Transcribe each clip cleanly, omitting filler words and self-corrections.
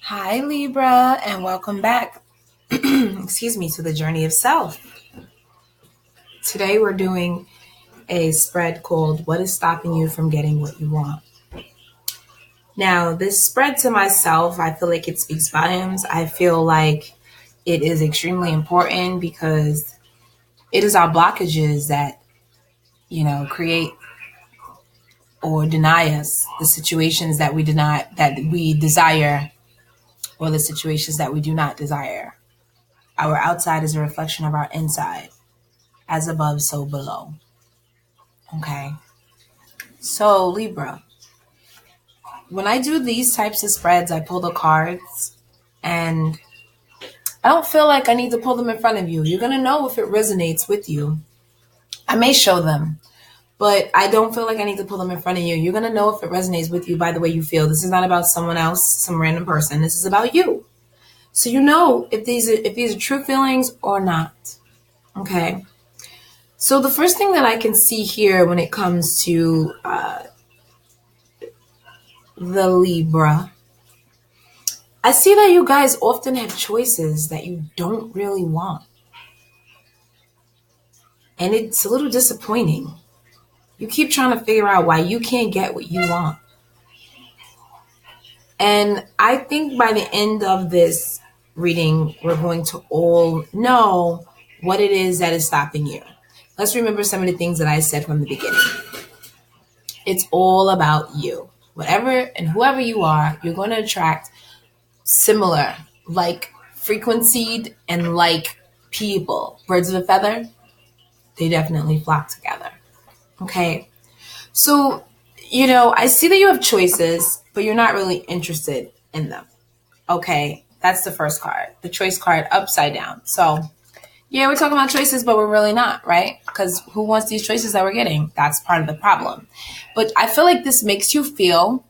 Hi, Libra, and welcome back. Excuse me, to the journey of self. Today, we're doing a spread called What is Stopping You from Getting What You Want? Now, this spread to myself, I feel like it speaks volumes. I feel like it is extremely important because it is our blockages that, create or deny us the situations that we desire, or the situations that we do not desire. Our outside is a reflection of our inside. As above, so below. Okay. So, Libra, when I do these types of spreads, I pull the cards and I don't feel like I need to pull them in front of you. You're going to know if it resonates with you. I may show them, but I don't feel like I need to pull them in front of you. You're going to know if it resonates with you by the way you feel. This is not about someone else, some random person. This is about you. So you know if these are true feelings or not. Okay. So the first thing that I can see here when it comes to the Libra, I see that you guys often have choices that you don't really want. And it's a little disappointing. You keep trying to figure out why you can't get what you want. And I think by the end of this reading, we're going to all know what it is that is stopping you. Let's remember some of the things that I said from the beginning. It's all about you. Whatever and whoever you are, you're going to attract similar, like frequency and like people. Birds of a feather, they definitely flock together. Okay. So, I see that you have choices, but you're not really interested in them. Okay. That's the first card, the choice card upside down. So, yeah, we're talking about choices, but we're really not, right? Because who wants these choices that we're getting? That's part of the problem. But I feel like this makes you feel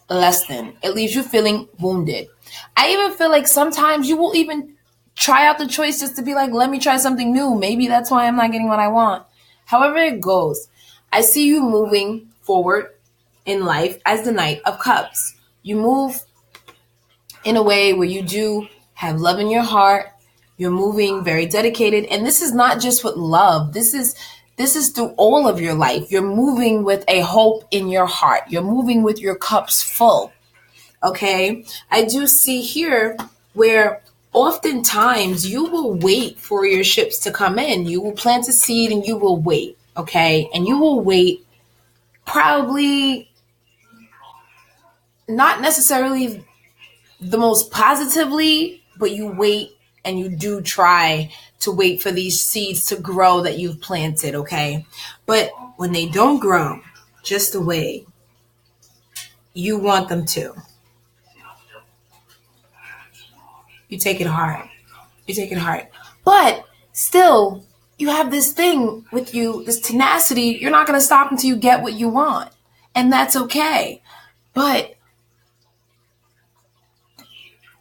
less than. It leaves you feeling wounded. I even feel like sometimes you will even try out the choice just to be like, let me try something new. Maybe that's why I'm not getting what I want. However it goes, I see you moving forward in life as the Knight of Cups. You move in a way where you do have love in your heart. You're moving very dedicated. And this is not just with love. This is through all of your life. You're moving with a hope in your heart. You're moving with your cups full. Okay. I do see here where oftentimes you will wait for your ships to come in. You will plant a seed and you will wait. Okay. And you will wait probably not necessarily the most positively, but you wait and you do try to wait for these seeds to grow that you've planted, okay? But when they don't grow just the way you want them to, you take it hard. You take it hard. But still, you have this thing with you, this tenacity. You're not going to stop until you get what you want. And that's okay. But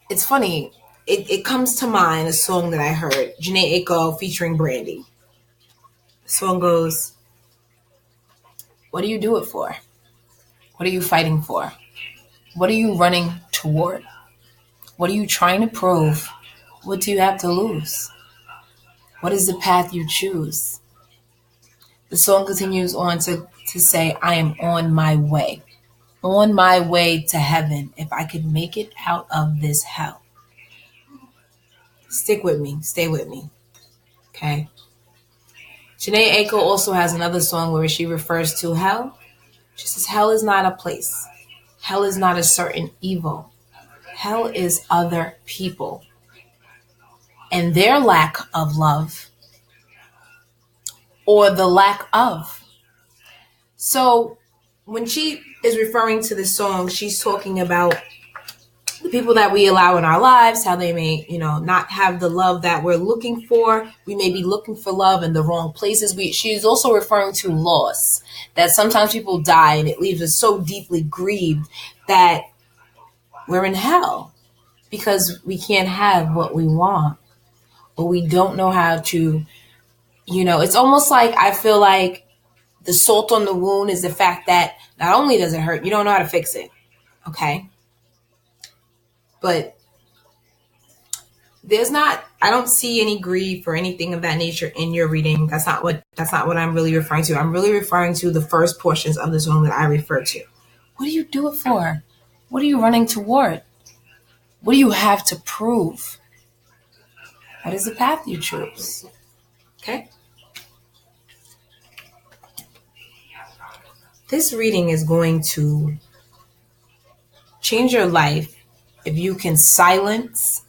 it's funny. It comes to mind a song that I heard, Janae Aiko featuring Brandy. The song goes, what do you do it for? What are you fighting for? What are you running toward? What are you trying to prove? What do you have to lose? What is the path you choose? The song continues on to say, I am on my way to heaven if I could make it out of this hell. Stick with me. Stay with me. Okay. Janae Aiko also has another song where she refers to hell. She says, hell is not a place. Hell is not a certain evil. Hell is other people and their lack of love or the lack of. So when she is referring to this song, she's talking about the people that we allow in our lives, how they may, not have the love that we're looking for. We may be looking for love in the wrong places. She's also referring to loss, that sometimes people die and it leaves us so deeply grieved that we're in hell because we can't have what we want, or we don't know how to, it's almost like I feel like the salt on the wound is the fact that not only does it hurt, you don't know how to fix it. Okay. But I don't see any grief or anything of that nature in your reading. That's not what I'm really referring to. I'm really referring to the first portions of the song that I refer to. What do you do it for? What are you running toward? What do you have to prove? What is the path you choose? Okay? This reading is going to change your life if you can silence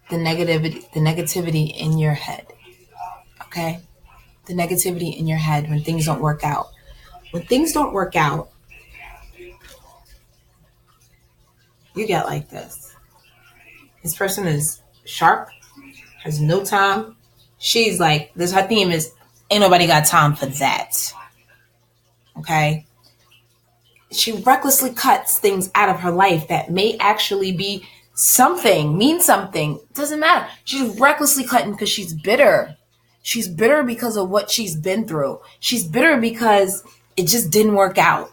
the negativity in your head. Okay? The negativity in your head when things don't work out. When things don't work out, you get like this. This person is sharp, has no time. She's like, her theme is, ain't nobody got time for that. Okay? She recklessly cuts things out of her life that may actually be mean something. Doesn't matter. She's recklessly cutting because she's bitter. She's bitter because of what she's been through. She's bitter because it just didn't work out.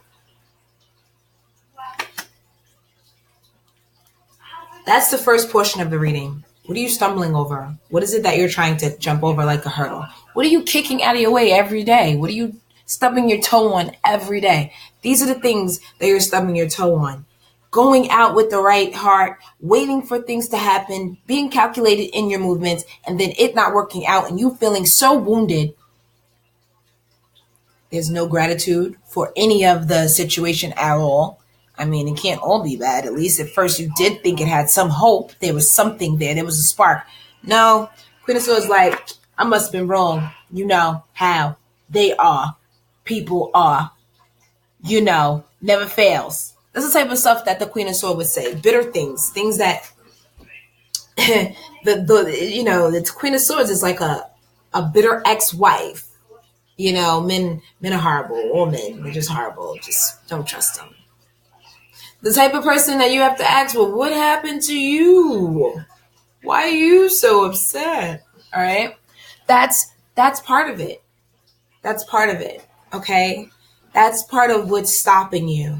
That's the first portion of the reading. What are you stumbling over? What is it that you're trying to jump over like a hurdle? What are you kicking out of your way every day? What are you stubbing your toe on every day? These are the things that you're stubbing your toe on. Going out with the right heart, waiting for things to happen, being calculated in your movements, and then it not working out and you feeling so wounded. There's no gratitude for any of the situation at all. I mean, it can't all be bad. At least at first you did think it had some hope. There was something there. There was a spark. No, Queen of Swords like, I must have been wrong. You know how they are. People are. You know, never fails. That's the type of stuff that the Queen of Swords would say. Bitter things that the Queen of Swords is like a bitter ex-wife. You know, men are horrible. All men, they're just horrible. Just don't trust them. The type of person that you have to ask, well, what happened to you? Why are you so upset? All right. That's part of it. That's part of it. Okay. That's part of what's stopping you.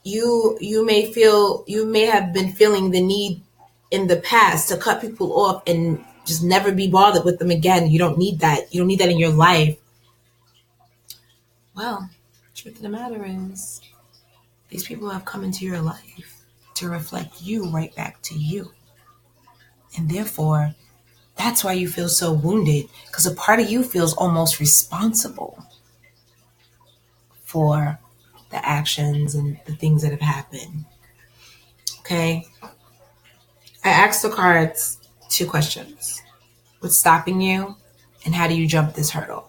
You may have been feeling the need in the past to cut people off and just never be bothered with them again. You don't need that. You don't need that in your life. Well, the truth of the matter is, these people have come into your life to reflect you right back to you. And therefore, that's why you feel so wounded, because a part of you feels almost responsible for the actions and the things that have happened. Okay? I asked the cards 2 questions. What's stopping you, and how do you jump this hurdle?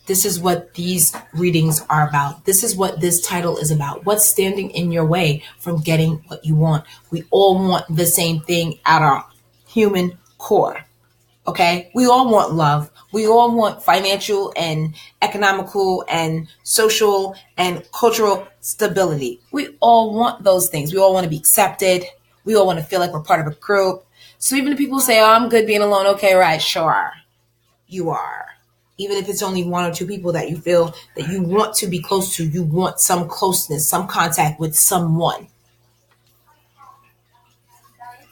This is what these readings are about. This is what this title is about. What's standing in your way from getting what you want? We all want the same thing at our human core. Okay? We all want love. We all want financial and economical and social and cultural stability. We all want those things. We all want to be accepted. We all want to feel like we're part of a group. So even if people say, oh, I'm good being alone. Okay, right, sure. You are. Even if it's only 1 or 2 people that you feel that you want to be close to, you want some closeness, some contact with someone.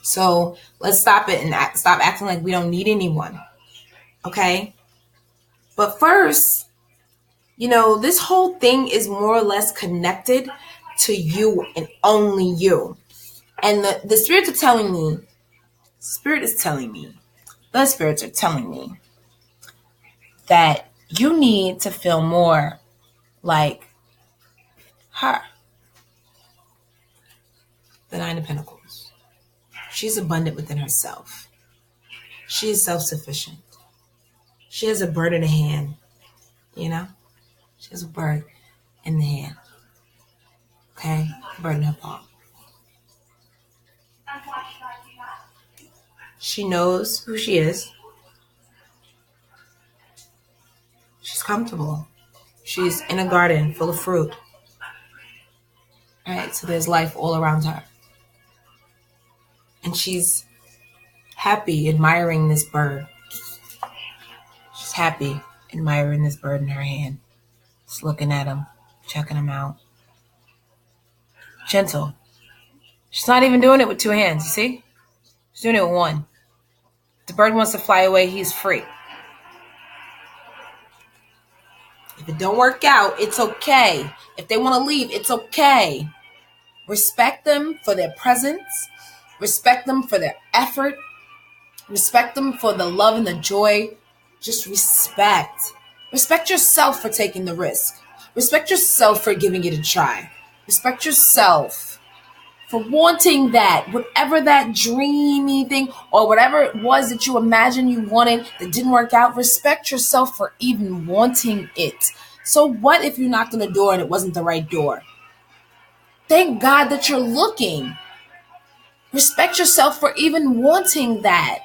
So let's stop it and stop acting like we don't need anyone. Okay? But first, this whole thing is more or less connected to you and only you. And the spirits are telling me, the spirits are telling me that you need to feel more like her. The 9 of Pentacles. She's abundant within herself. She is self-sufficient. She has a bird in the hand, She has a bird in the hand. Okay? Bird in her paw. She knows who she is. She's comfortable. She's in a garden full of fruit. All right, so there's life all around her. And she's happy admiring this bird. She's happy admiring this bird in her hand. Just looking at him, checking him out. Gentle. She's not even doing it with two hands, you see? She's doing it with one. If the bird wants to fly away, he's free. If it don't work out, it's okay. If they want to leave, it's okay. Respect them for their presence. Respect them for their effort. Respect them for the love and the joy. Just respect. Respect yourself for taking the risk. Respect yourself for giving it a try. Respect yourself for wanting that, whatever that dreamy thing or whatever it was that you imagined you wanted that didn't work out. Respect yourself for even wanting it. So what if you knocked on the door and it wasn't the right door? Thank God that you're looking. Respect yourself for even wanting that.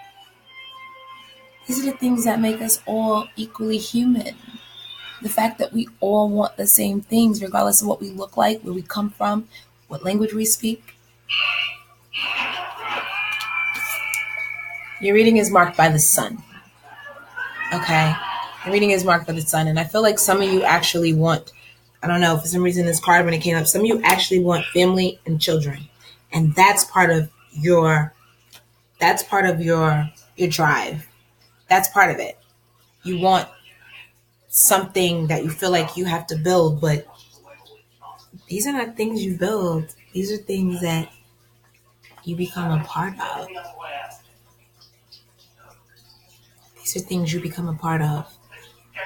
These are the things that make us all equally human. The fact that we all want the same things, regardless of what we look like, where we come from, what language we speak. Your reading is marked by the sun. Okay? Your reading is marked by the sun. And I feel like some of you actually want, I don't know, for some reason this card when it came up, some of you actually want family and children. And that's part of your drive. That's part of it. You want something that you feel like you have to build, but these are not things you build. These are things that you become a part of. These are things you become a part of.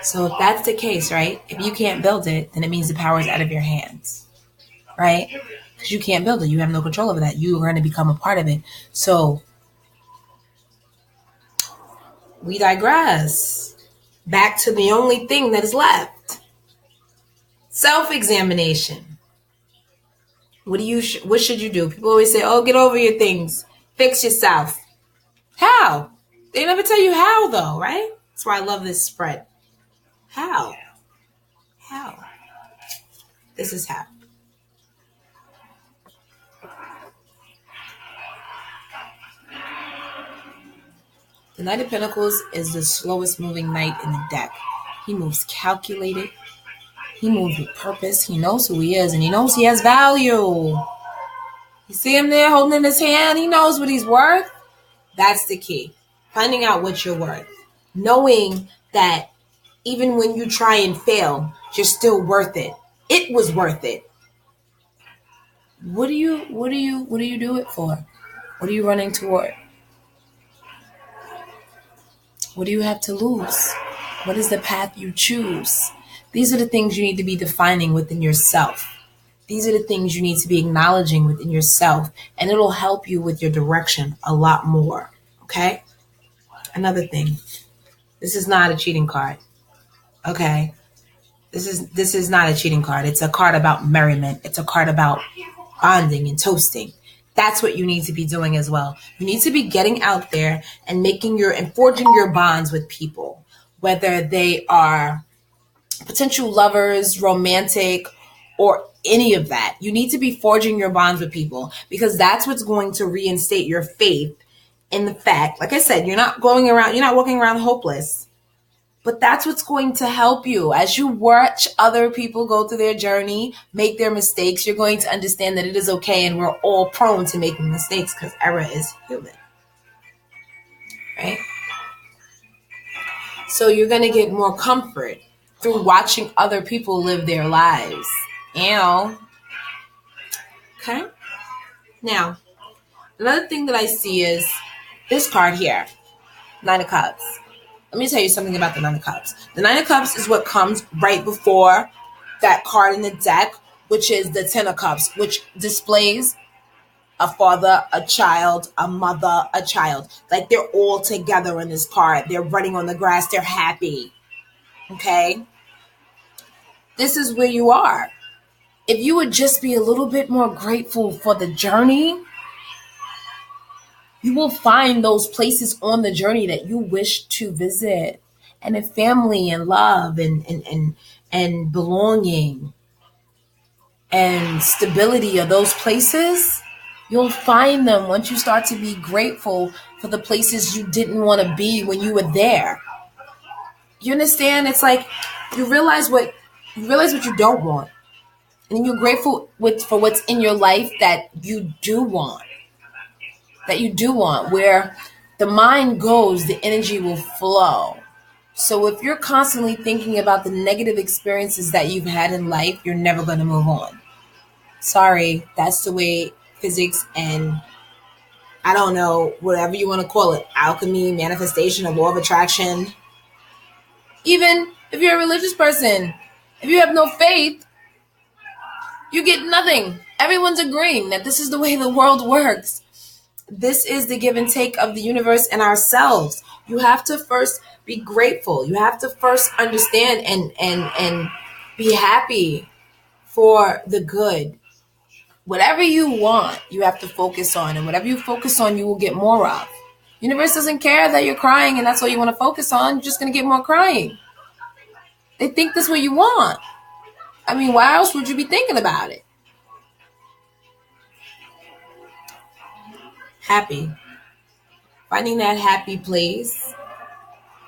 So if that's the case, right? If you can't build it, then it means the power is out of your hands, right? Because you can't build it. You have no control over that. You are going to become a part of it. So we digress. Back to the only thing that is left. Self-examination. What should you do? People always say, oh, get over your things. Fix yourself. How? They never tell you how, though, right? That's why I love this spread. How? This is how. The Knight of Pentacles is the slowest moving knight in the deck. He moves calculated. He moves with purpose. He knows who he is, and he knows he has value. You see him there holding in his hand? He knows what he's worth. That's the key. Finding out what you're worth. Knowing that even when you try and fail, you're still worth it. It was worth it. What do you do it for? What are you running toward? What do you have to lose? What is the path you choose? These are the things you need to be defining within yourself. These are the things you need to be acknowledging within yourself, and it'll help you with your direction a lot more. Okay? Another thing. This is not a cheating card. Okay? This is not a cheating card. It's a card about merriment. It's a card about bonding and toasting. That's what you need to be doing as well. You need to be getting out there and forging your bonds with people, whether they are potential lovers, romantic, or any of that. You need to be forging your bonds with people because that's what's going to reinstate your faith in the fact, like I said, you're not walking around hopeless. But that's what's going to help you. As you watch other people go through their journey, make their mistakes, you're going to understand that it is okay and we're all prone to making mistakes because error is human. Right? So you're going to get more comfort through watching other people live their lives. Okay? Now, another thing that I see is this card here, Nine of Cups. Let me tell you something about the Nine of Cups. The Nine of Cups is what comes right before that card in the deck, which is the Ten of Cups, which displays a father, a child, a mother, a child. Like they're all together in this card. They're running on the grass. They're happy. Okay? This is where you are. If you would just be a little bit more grateful for the journey, you will find those places on the journey that you wish to visit. And if family and love and belonging and stability are those places, you'll find them once you start to be grateful for the places you didn't want to be when you were there. You understand? It's like you realize what you don't want. And you're grateful for what's in your life that you do want. Where the mind goes, the energy will flow. So if you're constantly thinking about the negative experiences that you've had in life, you're never going to move on. Sorry, that's the way physics and, I don't know, whatever you want to call it, alchemy, manifestation, or law of attraction. Even if you're a religious person, if you have no faith, you get nothing. Everyone's agreeing that this is the way the world works. This is the give and take of the universe and ourselves. You have to first be grateful. You have to first understand and be happy for the good. Whatever you want, you have to focus on. And whatever you focus on, you will get more of. Universe doesn't care that you're crying and that's all you want to focus on. You're just going to get more crying. They think that's what you want. I mean, why else would you be thinking about it? Happy. Finding that happy place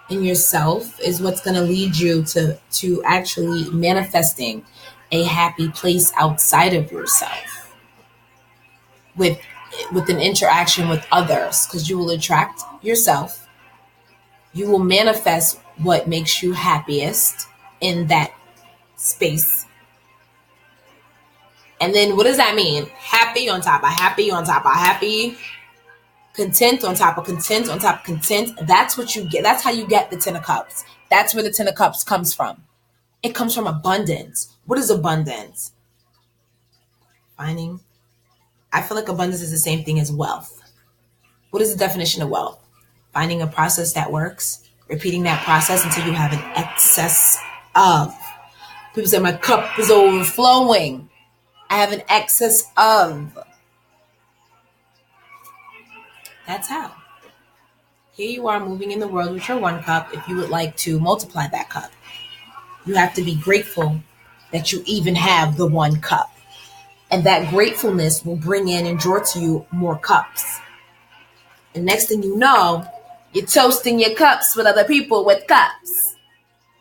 in yourself is what's going to lead you to actually manifesting a happy place outside of yourself with an interaction with others, because you will attract yourself. You will manifest what makes you happiest in that space. And then what does that mean? Happy on top of happy on top of happy. Content on top of content on top of content. That's what you get. That's how you get the 10 of cups. That's where the 10 of cups comes from. It comes from abundance. What is abundance? I feel like abundance is the same thing as wealth. What is the definition of wealth? Finding a process that works, repeating that process until you have an excess of. People say my cup is overflowing. I have an excess of. That's how. Here you are moving in the world with your 1 cup. If you would like to multiply that cup, you have to be grateful that you even have the 1 cup. And that gratefulness will bring in and draw to you more cups. And next thing you know, you're toasting your cups with other people with cups.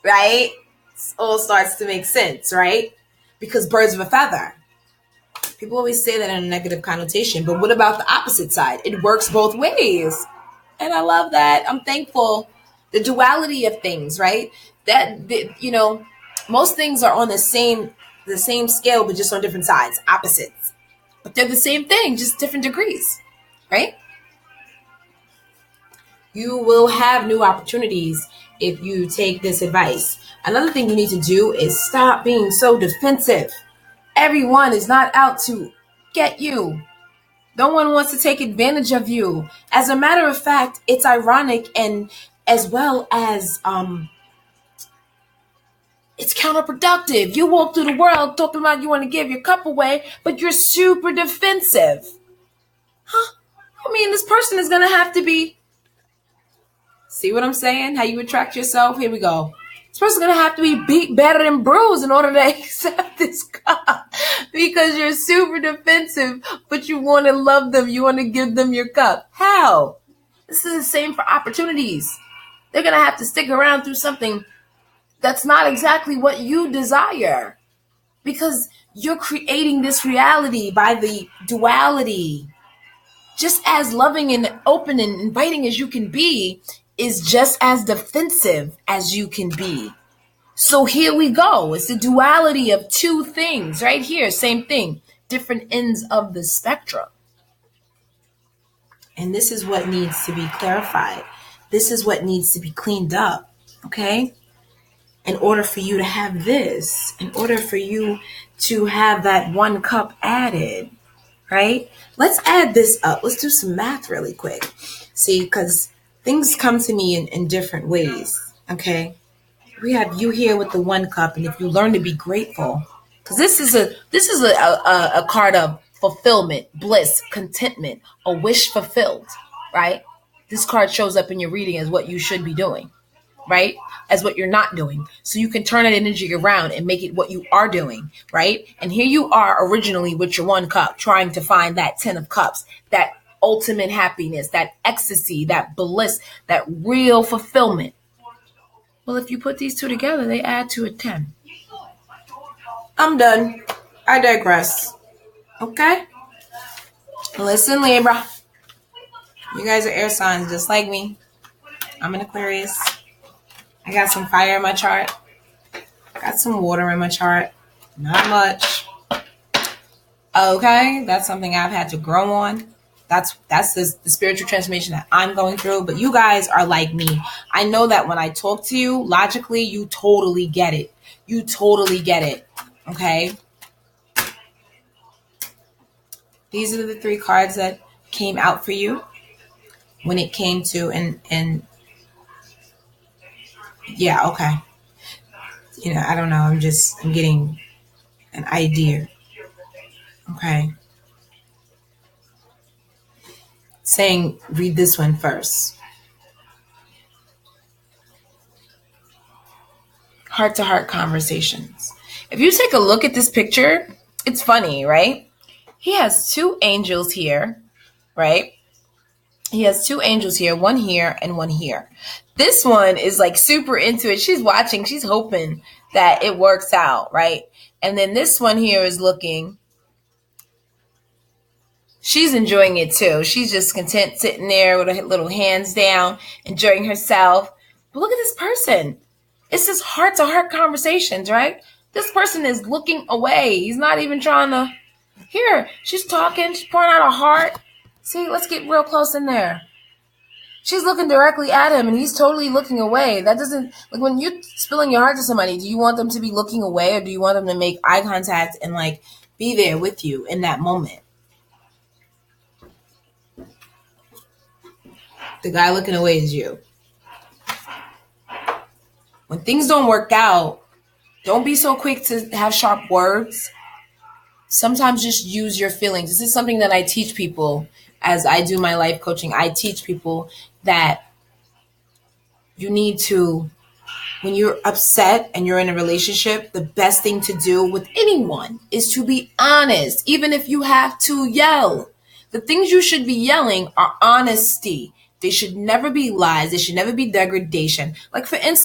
Right? It all starts to make sense, right? Because birds of a feather. People always say that in a negative connotation, but what about the opposite side? It works both ways. And I love that. I'm thankful. The duality of things, right? Most things are on the same scale, but just on different sides, opposites. But they're the same thing, just different degrees, right? You will have new opportunities if you take this advice. Another thing you need to do is stop being so defensive. Everyone is not out to get you. No one wants to take advantage of you. As a matter of fact, it's ironic and as well as it's counterproductive. You walk through the world talking about you want to give your cup away, but you're super defensive. Huh? I mean, this person is going to have to be. See what I'm saying? How you attract yourself? Here we go. This person's going to have to be beat, battered, and bruised in order to accept this cup because you're super defensive, but you want to love them. You want to give them your cup. How? This is the same for opportunities. They're going to have to stick around through something that's not exactly what you desire because you're creating this reality by the duality. Just as loving and open and inviting as you can be is just as defensive as you can be. So here we go. It's the duality of two things right here. Same thing, different ends of the spectrum. And this is what needs to be clarified. This is what needs to be cleaned up. Okay? In order for you to have this, in order for you to have that 1 cup added, right? Let's add this up. Let's do some math really quick. See, because things come to me in different ways, okay? We have you here with the 1 cup, and if you learn to be grateful, because this is a card of fulfillment, bliss, contentment, a wish fulfilled, right? This card shows up in your reading as what you should be doing, right? As what you're not doing. So you can turn that energy around and make it what you are doing, right? And here you are originally with your 1 cup, trying to find that 10 of cups, that ultimate happiness, that ecstasy, that bliss, that real fulfillment. Well, if you put these two together, they add to a 10. I'm done. I digress. Okay? Listen, Libra. You guys are air signs just like me. I'm an Aquarius. I got some fire in my chart. Got some water in my chart. Not much. Okay? That's something I've had to grow on. That's the spiritual transformation that I'm going through. But you guys are like me. I know that when I talk to you, logically, you totally get it. You totally get it. Okay? These are the 3 cards that came out for you when it came to and yeah, okay. I don't know. I'm getting an idea. Okay. Saying read this one first. Heart-to-heart conversations. If you take a look at this picture, it's funny, right? He has 2 angels here, right? He has 2 angels here, one here and one here. This one is like super into it. She's watching. She's hoping that it works out, right? And then this one here is looking. She's enjoying it too. She's just content sitting there with her little hands down, enjoying herself. But look at this person. It's just heart-to-heart conversations, right? This person is looking away. He's not even trying to hear. She's talking. She's pouring out her heart. See, let's get real close in there. She's looking directly at him, and he's totally looking away. That doesn't, like, when you're spilling your heart to somebody, do you want them to be looking away, or do you want them to make eye contact and, like, be there with you in that moment? The guy looking away is you. When things don't work out, don't be so quick to have sharp words. Sometimes just use your feelings. This is something that I teach people as I do my life coaching. I teach people that you need to, when you're upset and you're in a relationship, the best thing to do with anyone is to be honest, even if you have to yell. The things you should be yelling are honesty. They should never be lies. They should never be degradation. Like, for instance,